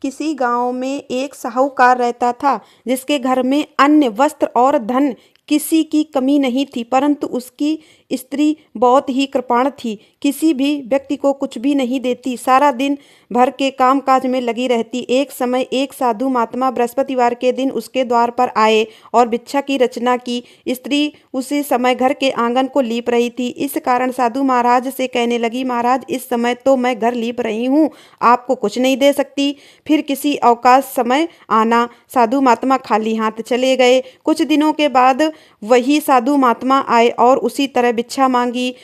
किसी गांव में एक साहूकार रहता था जिसके घर में अन्न, वस्त्र और धन किसी की कमी नहीं थी, परंतु उसकी स्त्री बहुत ही कृपण थी। किसी भी व्यक्ति को कुछ भी नहीं देती, सारा दिन भर के काम काज में लगी रहती। एक समय एक साधु महात्मा बृहस्पतिवार के दिन उसके द्वार पर आए और भिक्षा की रचना की। स्त्री उसी समय घर के आंगन को लीप रही थी। इस कारण साधु महाराज से कहने लगी, महाराज इस समय तो मैं घर लीप रही हूँ, आपको कुछ नहीं दे सकती, फिर किसी अवकाश समय आना। साधु महात्मा खाली हाथ चले गए। कुछ दिनों के बाद वही साधु महात्मा आए और उसी तरह भिक्षा मांगी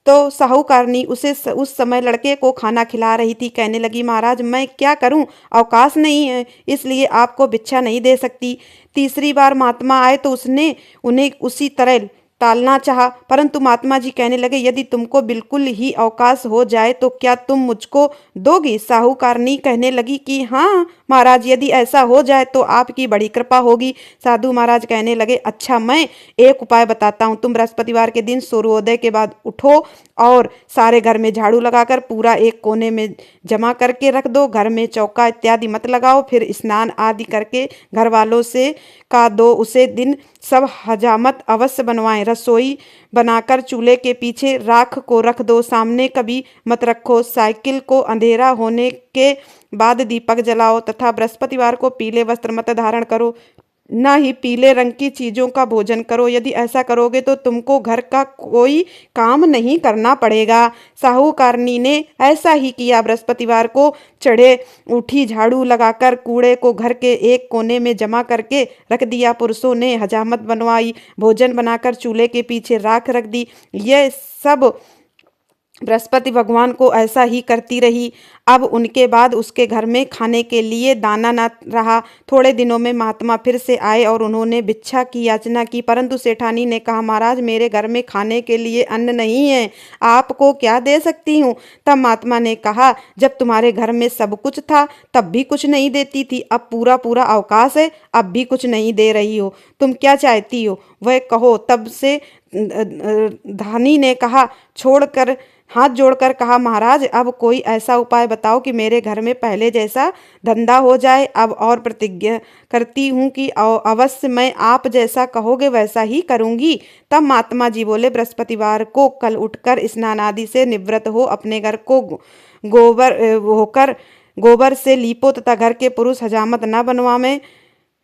तो साहूकारनी उसे उस समय लड़के को खाना खिला रही थी। कहने लगी, महाराज मैं क्या करूं, अवकाश नहीं है, इसलिए आपको भिक्षा नहीं दे सकती। तीसरी बार महात्मा आए तो उसने उन्हें उसी तरह टालना चाहा, परंतु महात्मा जी कहने लगे, यदि तुमको बिल्कुल ही अवकाश हो जाए तो क्या तुम मुझको दोगी? साहूकारनी कहने लगी कि हाँ महाराज, यदि ऐसा हो जाए तो आपकी बड़ी कृपा होगी। साधु महाराज कहने लगे, अच्छा मैं एक उपाय बताता हूँ। तुम बृहस्पतिवार के दिन सूर्योदय के बाद उठो और सारे घर में झाड़ू लगाकर पूरा एक कोने में जमा करके रख दो। घर में चौका इत्यादि मत लगाओ। फिर स्नान आदि करके घर वालों से का दो। उसे दिन सब हजामत अवश्य बनवाएं। रसोई बनाकर चूल्हे के पीछे राख को रख दो, सामने कभी मत रखो। साइकिल को अंधेरा होने के बाद दीपक जलाओ तथा बृहस्पतिवार को पीले वस्त्र मत धारण करो, न ही पीले रंग की चीजों का भोजन करो। यदि ऐसा करोगे तो तुमको घर का कोई काम नहीं करना पड़ेगा। साहूकारनी ने ऐसा ही किया। बृहस्पतिवार को चढ़े उठी झाड़ू लगाकर कूड़े को घर के एक कोने में जमा करके रख दिया। पुरुषों ने हजामत बनवाई, भोजन बनाकर चूल्हे के पीछे राख रख दी। यह सब बृहस्पति भगवान को ऐसा ही करती रही। अब उनके बाद उसके घर में खाने के लिए दाना न रहा। थोड़े दिनों में महात्मा फिर से आए और उन्होंने भिक्षा की याचना की, परंतु सेठानी ने कहा, महाराज मेरे घर में खाने के लिए अन्न नहीं है, आपको क्या दे सकती हूँ? तब महात्मा ने कहा, जब तुम्हारे घर में सब कुछ था तब भी कुछ नहीं देती थी, अब पूरा पूरा अवकाश है, अब भी कुछ नहीं दे रही हो, तुम क्या चाहती हो वह कहो। तब से धानी ने कहा, छोड़कर हाथ जोड़कर कहा, महाराज अब कोई ऐसा उपाय बताओ कि मेरे घर में पहले जैसा धंधा हो जाए। अब और प्रतिज्ञा करती हूँ कि अवश्य मैं आप जैसा कहोगे वैसा ही करूँगी। तब महात्मा जी बोले, बृहस्पतिवार को कल उठकर स्नान आदि से निवृत्त हो, अपने घर को गोबर से लीपो तथा घर के पुरुष हजामत न बनवावें,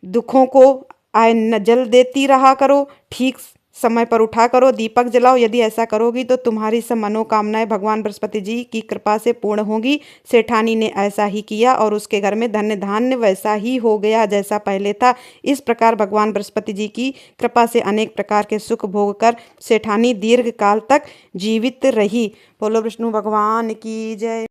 दुखों को आय न जल देती रहा करो, ठीक समय पर उठा करो, दीपक जलाओ। यदि ऐसा करोगी तो तुम्हारी सब मनोकामनाएं भगवान बृहस्पति जी की कृपा से पूर्ण होंगी। सेठानी ने ऐसा ही किया और उसके घर में धन्य धान्य वैसा ही हो गया जैसा पहले था। इस प्रकार भगवान बृहस्पति जी की कृपा से अनेक प्रकार के सुख भोग कर सेठानी दीर्घ काल तक जीवित रही। बोलो विष्णु भगवान की जय।